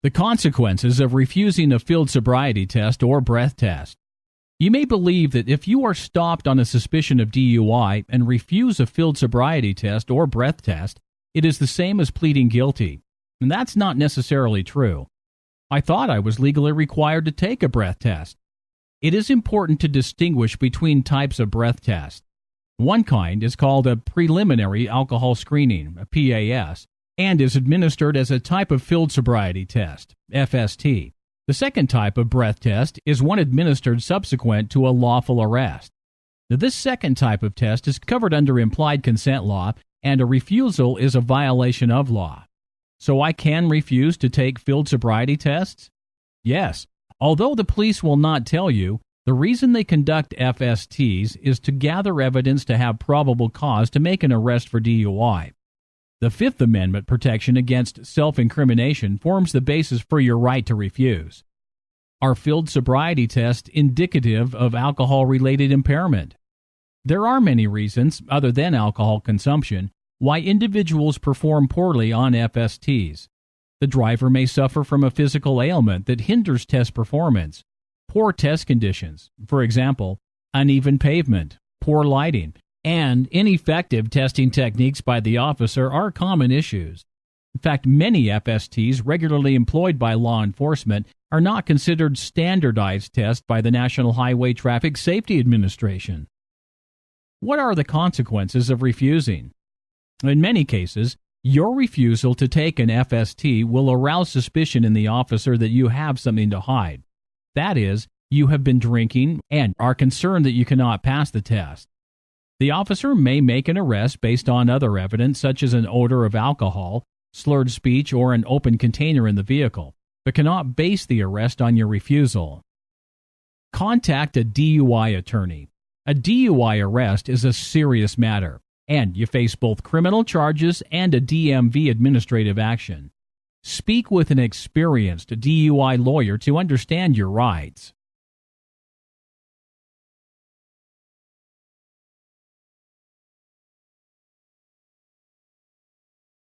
The consequences of refusing a field sobriety test or breath test. You may believe that if you are stopped on a suspicion of DUI and refuse a field sobriety test or breath test, it is the same as pleading guilty. And that's not necessarily true. I thought I was legally required to take a breath test. It is important to distinguish between types of breath tests. One kind is called a preliminary alcohol screening, a PAS, and is administered as a type of field sobriety test, FST. The second type of breath test is one administered subsequent to a lawful arrest. Now, this second type of test is covered under implied consent law, and a refusal is a violation of law. So I can refuse to take field sobriety tests? Yes, although the police will not tell you, the reason they conduct FSTs is to gather evidence to have probable cause to make an arrest for DUI. The Fifth Amendment protection against self-incrimination forms the basis for your right to refuse. Are field sobriety tests indicative of alcohol-related impairment? There are many reasons, other than alcohol consumption, why individuals perform poorly on FSTs. The driver may suffer from a physical ailment that hinders test performance. Poor test conditions, for example, uneven pavement, poor lighting, and ineffective testing techniques by the officer are common issues. In fact, many FSTs regularly employed by law enforcement are not considered standardized tests by the National Highway Traffic Safety Administration. What are the consequences of refusing? In many cases, your refusal to take an FST will arouse suspicion in the officer that you have something to hide. That is, you have been drinking and are concerned that you cannot pass the test. The officer may make an arrest based on other evidence such as an odor of alcohol, slurred speech, or an open container in the vehicle, but cannot base the arrest on your refusal. Contact a DUI attorney. A DUI arrest is a serious matter, and you face both criminal charges and a DMV administrative action. Speak with an experienced DUI lawyer to understand your rights.